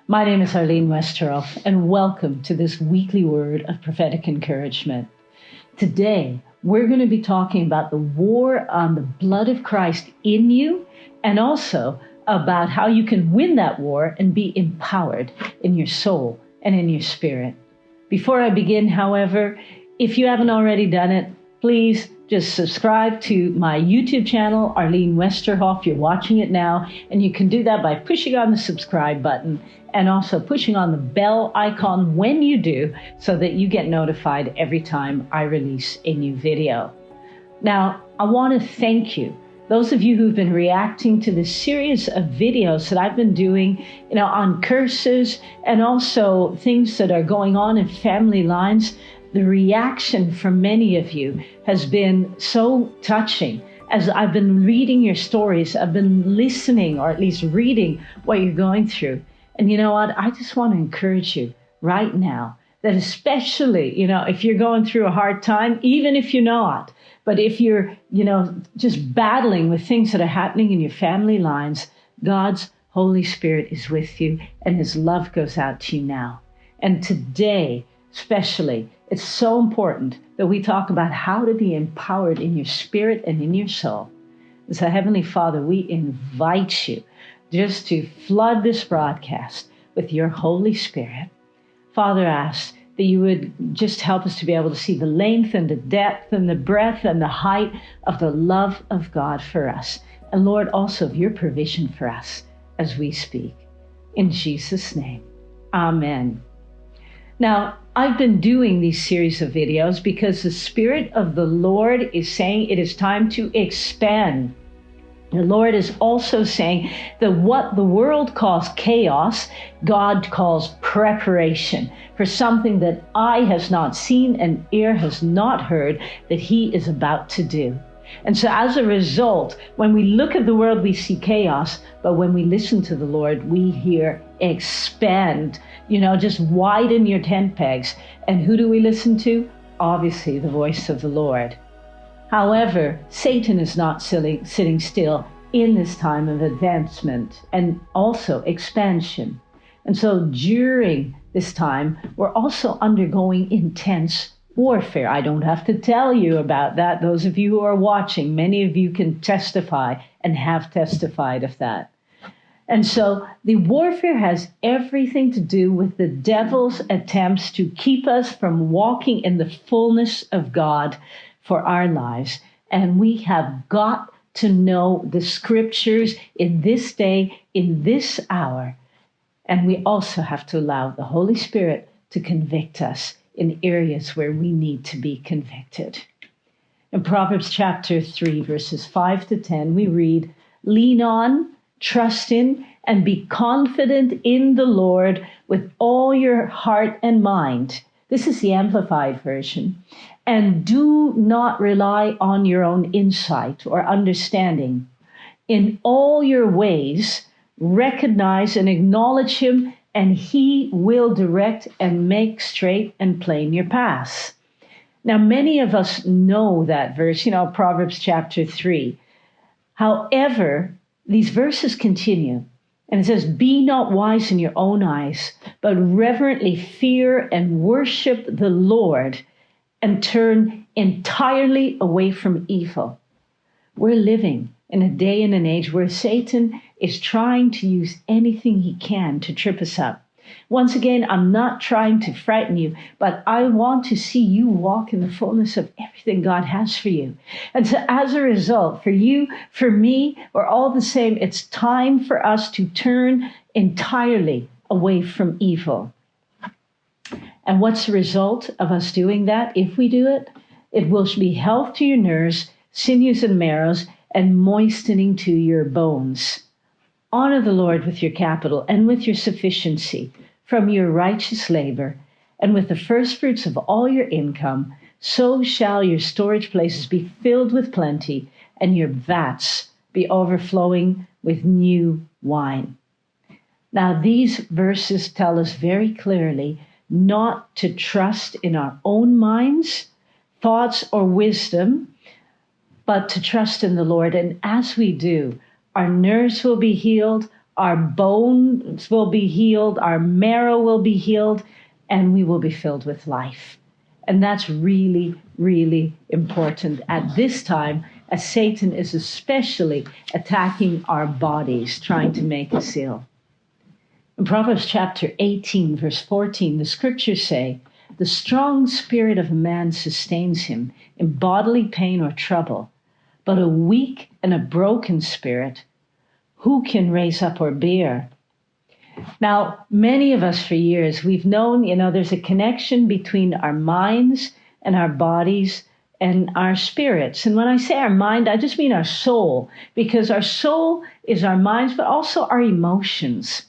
My name is Arleen Westerhof, and welcome to this weekly word of prophetic encouragement. Today, we're going to be talking about the war on the blood of Christ in you, and also about how you can win that war and be empowered in your soul and in your spirit. Before I begin, however, if you haven't already done it, please just subscribe to my YouTube channel, Arleen Westerhof. You're watching it now, and you can do that by pushing on the subscribe button and also pushing on the bell icon when you do, so that you get notified every time I release a new video. Now, I want to thank you, those of you who've been reacting to this series of videos that I've been doing, on curses and also things that are going on in family lines. The reaction from many of you has been so touching. As I've been reading your stories, I've been listening, or at least reading what you're going through. And you know what? I just want to encourage you right now that especially, if you're going through a hard time, even if you're not, but if you're, just battling with things that are happening in your family lines, God's Holy Spirit is with you and his love goes out to you now. And today, especially, it's so important that we talk about how to be empowered in your spirit and in your soul. And so, Heavenly Father, we invite you just to flood this broadcast with your Holy Spirit. Father, I ask that you would just help us to be able to see the length and the depth and the breadth and the height of the love of God for us. And Lord, also of your provision for us as we speak. In Jesus' name, amen. Now, I've been doing these series of videos because the Spirit of the Lord is saying it is time to expand. The Lord is also saying that what the world calls chaos, God calls preparation for something that eye has not seen and ear has not heard that he is about to do. And so as a result, when we look at the world, we see chaos, but when we listen to the Lord, we hear expand, just widen your tent pegs. And who do we listen to? Obviously, the voice of the Lord. However, Satan is not sitting still in this time of advancement and also expansion. And so during this time, we're also undergoing intense warfare. I don't have to tell you about that. Those of you who are watching, many of you can testify and have testified of that. And so the warfare has everything to do with the devil's attempts to keep us from walking in the fullness of God for our lives. And we have got to know the scriptures in this day, in this hour. And we also have to allow the Holy Spirit to convict us in areas where we need to be convicted. In Proverbs chapter 3, verses 5 to 10, we read, "Lean on, trust in, and be confident in the Lord with all your heart and mind." This is the Amplified version. "And do not rely on your own insight or understanding. In all your ways, recognize and acknowledge him, and he will direct and make straight and plain your paths." Now, many of us know that verse, Proverbs chapter 3. However, these verses continue, and it says, "Be not wise in your own eyes, but reverently fear and worship the Lord, and turn entirely away from evil." We're living in a day and an age where Satan is trying to use anything he can to trip us up. Once again, I'm not trying to frighten you, but I want to see you walk in the fullness of everything God has for you. And so as a result, for you, for me, we're all the same. It's time for us to turn entirely away from evil. And what's the result of us doing that? If we do it, it will be health to your nerves, sinews and marrows, and moistening to your bones. Honor the Lord with your capital and with your sufficiency from your righteous labor, and with the first fruits of all your income. So shall your storage places be filled with plenty, and your vats be overflowing with new wine. Now, these verses tell us very clearly not to trust in our own minds, thoughts, or wisdom, but to trust in the Lord. And as we do, our nerves will be healed, our bones will be healed, our marrow will be healed, and we will be filled with life. And that's really, really important at this time, as Satan is especially attacking our bodies, trying to make us ill. In Proverbs chapter 18, verse 14, the scriptures say, "The strong spirit of a man sustains him in bodily pain or trouble, but a weak and a broken spirit, who can raise up or bear?" Now, many of us for years, we've known, there's a connection between our minds and our bodies and our spirits. And when I say our mind, I just mean our soul, because our soul is our minds, but also our emotions.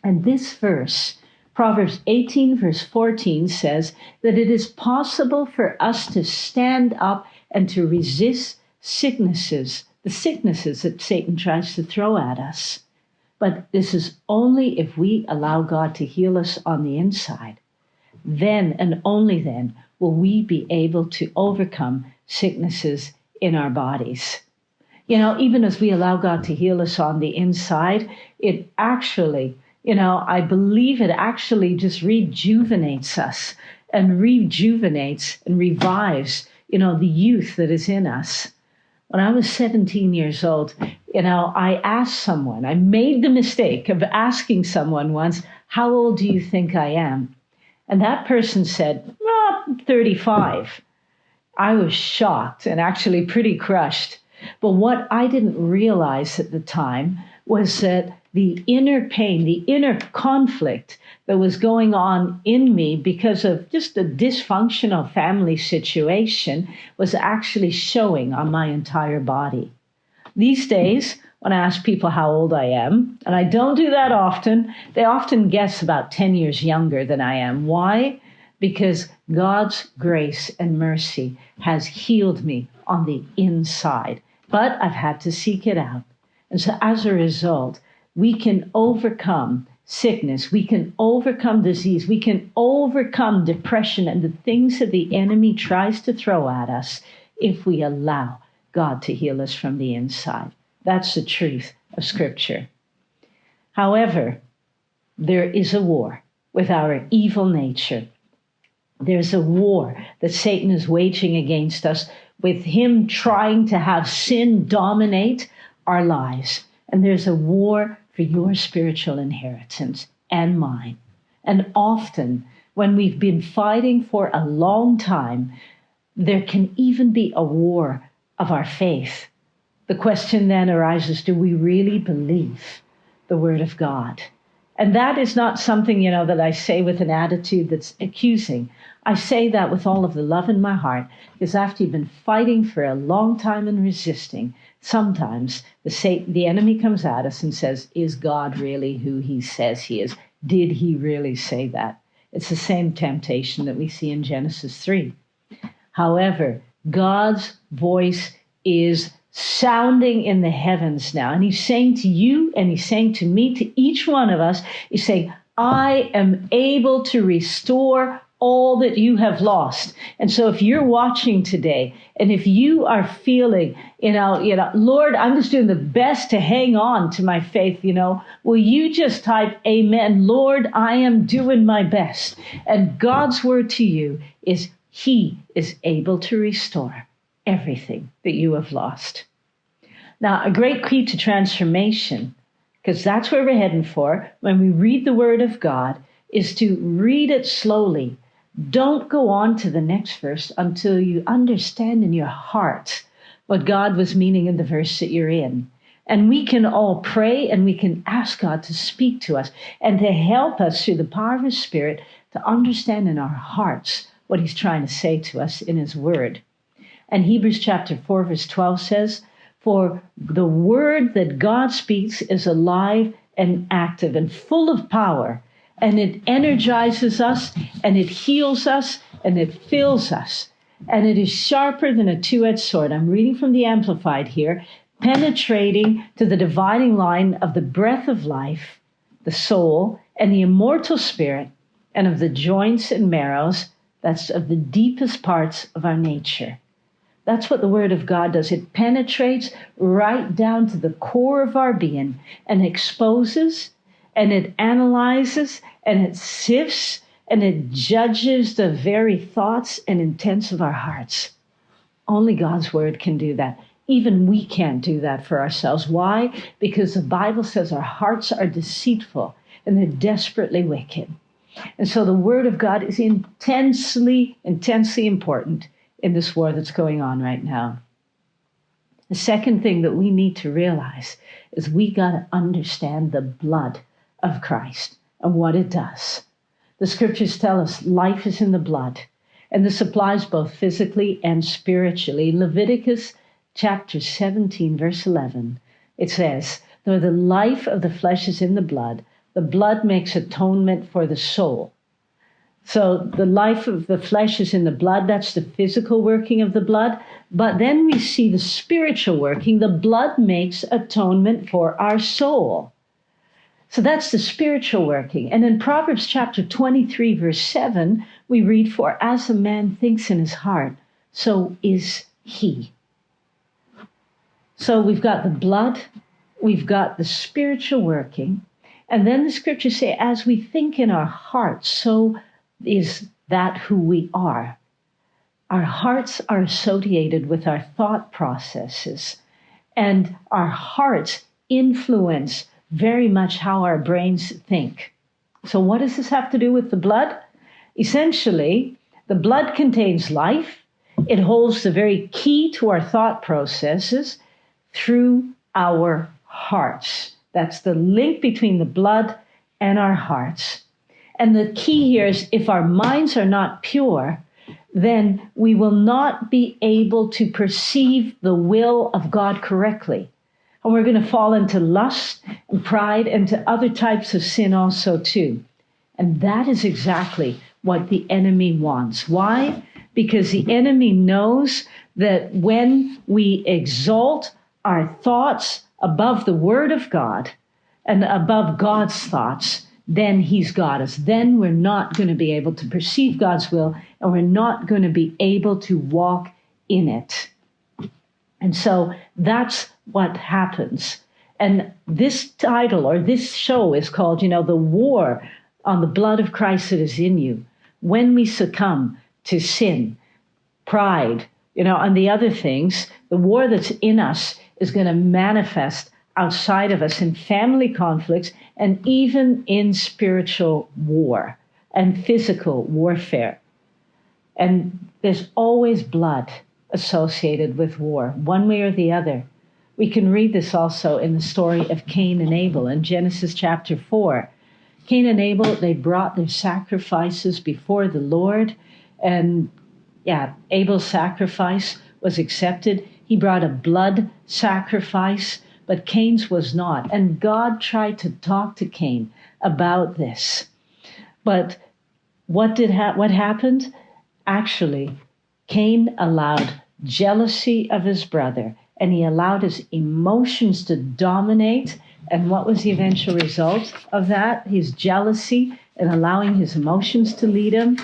And this verse, Proverbs 18, verse 14, says that it is possible for us to stand up and to resist sicknesses, the sicknesses that Satan tries to throw at us. But this is only if we allow God to heal us on the inside. Then and only then will we be able to overcome sicknesses in our bodies. Even as we allow God to heal us on the inside, it actually, I believe it actually just rejuvenates us and rejuvenates and revives, the youth that is in us. When I was 17 years old, I asked someone, I made the mistake of asking someone once, "How old do you think I am?" And that person said, 35. I was shocked and actually pretty crushed. But what I didn't realize at the time was that the inner pain, the inner conflict that was going on in me because of just a dysfunctional family situation was actually showing on my entire body. These days, when I ask people how old I am, and I don't do that often, they often guess about 10 years younger than I am. Why? Because God's grace and mercy has healed me on the inside. But I've had to seek it out. And so as a result, we can overcome sickness, we can overcome disease, we can overcome depression and the things that the enemy tries to throw at us if we allow God to heal us from the inside. That's the truth of Scripture. However, there is a war with our evil nature. There's a war that Satan is waging against us, with him trying to have sin dominate our lives. And there's a war for your spiritual inheritance and mine. And often, when we've been fighting for a long time, there can even be a war of our faith. The question then arises, do we really believe the Word of God? And that is not something, that I say with an attitude that's accusing. I say that with all of the love in my heart, because after you've been fighting for a long time and resisting, sometimes the enemy comes at us and says, is God really who he says he is? Did he really say that? It's the same temptation that we see in Genesis 3. However, God's voice is sounding in the heavens now. And he's saying to you, and he's saying to me, to each one of us, he's saying, I am able to restore all that you have lost. And so if you're watching today, and if you are feeling, Lord, I'm just doing the best to hang on to my faith, will you just type amen? Lord, I am doing my best. And God's word to you is he is able to restore everything that you have lost. Now, a great key to transformation, because that's where we're heading for when we read the Word of God, is to read it slowly. Don't go on to the next verse until you understand in your heart what God was meaning in the verse that you're in. And we can all pray and we can ask God to speak to us and to help us through the power of His Spirit to understand in our hearts what He's trying to say to us in His Word. And Hebrews chapter 4, verse 12 says, "For the word that God speaks is alive and active and full of power, and it energizes us, and it heals us, and it fills us. And it is sharper than a two-edged sword." I'm reading from the Amplified here, "penetrating to the dividing line of the breath of life, the soul, and the immortal spirit, and of the joints and marrows," that's of the deepest parts of our nature. That's what the Word of God does. It penetrates right down to the core of our being and exposes, and it analyzes, and it sifts, and it judges the very thoughts and intents of our hearts. Only God's Word can do that. Even we can't do that for ourselves. Why? Because the Bible says our hearts are deceitful and they're desperately wicked. And so the Word of God is intensely, intensely important in this war that's going on right now. The second thing that we need to realize is we got to understand the blood of Christ and what it does. The scriptures tell us life is in the blood, and this applies both physically and spiritually. Leviticus chapter 17, verse 11, it says, though the life of the flesh is in the blood makes atonement for the soul. So the life of the flesh is in the blood. That's the physical working of the blood. But then we see the spiritual working. The blood makes atonement for our soul. So that's the spiritual working. And in Proverbs chapter 23, verse 7, we read, for as a man thinks in his heart, so is he. So we've got the blood, we've got the spiritual working, and then the scriptures say, as we think in our hearts, so is that who we are. Our hearts are associated with our thought processes, and our hearts influence very much how our brains think. So what does this have to do with the blood? Essentially, the blood contains life. It holds the very key to our thought processes through our hearts. That's the link between the blood and our hearts. And the key here is if our minds are not pure, then we will not be able to perceive the will of God correctly. And we're going to fall into lust and pride and to other types of sin also too. And that is exactly what the enemy wants. Why? Because the enemy knows that when we exalt our thoughts above the Word of God and above God's thoughts, then he's got us. Then we're not going to be able to perceive God's will, and we're not going to be able to walk in it. And so that's what happens. And this title or this show is called, the war on the blood of Christ that is in you. When we succumb to sin, pride, and the other things, the war that's in us is going to manifest outside of us in family conflicts and even in spiritual war and physical warfare. And there's always blood associated with war, one way or the other. We can read this also in the story of Cain and Abel in Genesis chapter 4. Cain and Abel, they brought their sacrifices before the Lord, and Abel's sacrifice was accepted. He brought a blood sacrifice, but Cain's was not. And God tried to talk to Cain about this. But what happened? Actually, Cain allowed jealousy of his brother, and he allowed his emotions to dominate. And what was the eventual result of that? His jealousy and allowing his emotions to lead him.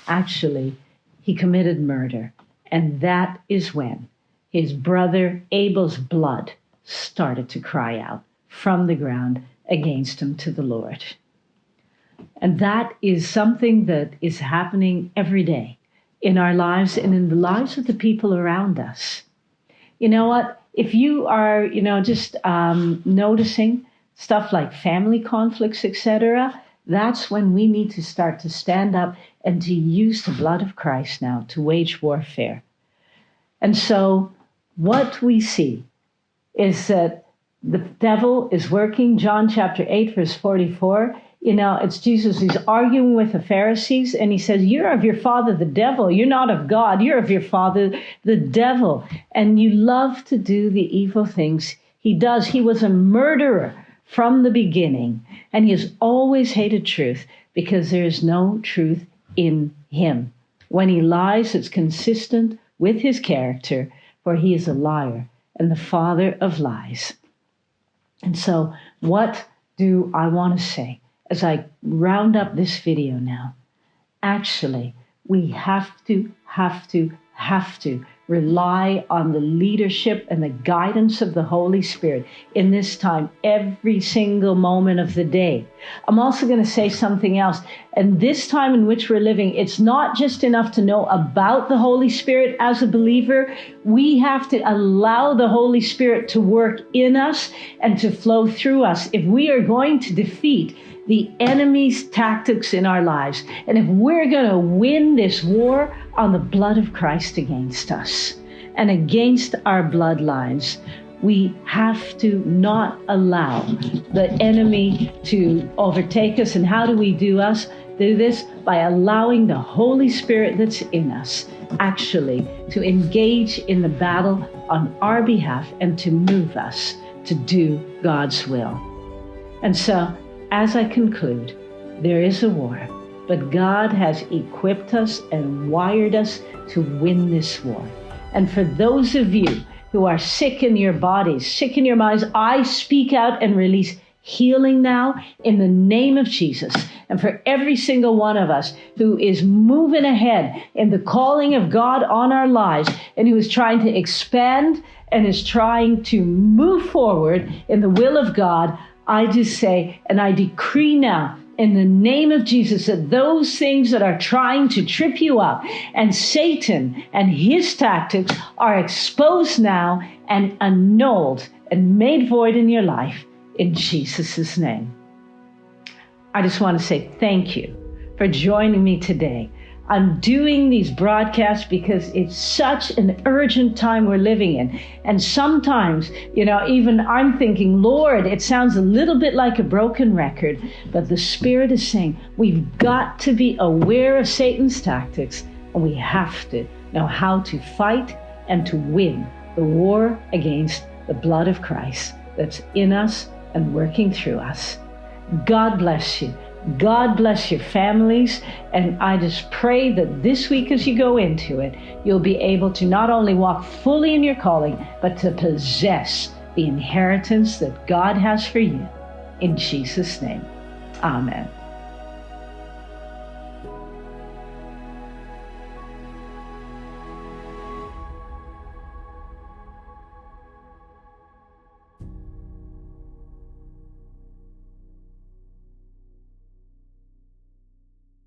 Actually, he committed murder. And that is when his brother Abel's blood started to cry out from the ground against him to the Lord. And that is something that is happening every day in our lives and in the lives of the people around us. You know what? If you are, just noticing stuff like family conflicts, etc., that's when we need to start to stand up and to use the blood of Christ now to wage warfare. And so what we see is that the devil is working. John chapter 8, verse 44, it's Jesus. He's arguing with the Pharisees, and he says, you're of your father, the devil. You're not of God. You're of your father, the devil. And you love to do the evil things he does. He was a murderer from the beginning, and he has always hated truth because there is no truth in him. When he lies, it's consistent with his character, for he is a liar and the father of lies. And so what do I want to say as I round up this video now? Actually, we have to rely on the leadership and the guidance of the Holy Spirit in this time, every single moment of the day. I'm also going to say something else. And this time in which we're living, it's not just enough to know about the Holy Spirit as a believer. We have to allow the Holy Spirit to work in us and to flow through us if we are going to defeat the enemy's tactics in our lives. And if we're going to win this war on the blood of Christ against us and against our bloodlines, we have to not allow the enemy to overtake us. And how do we do this? By allowing the Holy Spirit that's in us actually to engage in the battle on our behalf and to move us to do God's will. And so, as I conclude, there is a war, but God has equipped us and wired us to win this war. And for those of you who are sick in your bodies, sick in your minds, I speak out and release healing now in the name of Jesus. And for every single one of us who is moving ahead in the calling of God on our lives and who is trying to expand and is trying to move forward in the will of God, I just say, and I decree now in the name of Jesus that those things that are trying to trip you up and Satan and his tactics are exposed now and annulled and made void in your life in Jesus' name. I just want to say thank you for joining me today. I'm doing these broadcasts because it's such an urgent time we're living in. And sometimes, even I'm thinking, Lord, it sounds a little bit like a broken record, but the Spirit is saying we've got to be aware of Satan's tactics, and we have to know how to fight and to win the war against the blood of Christ that's in us and working through us. God bless you. God bless your families. And I just pray that this week as you go into it, you'll be able to not only walk fully in your calling, but to possess the inheritance that God has for you. In Jesus' name, amen.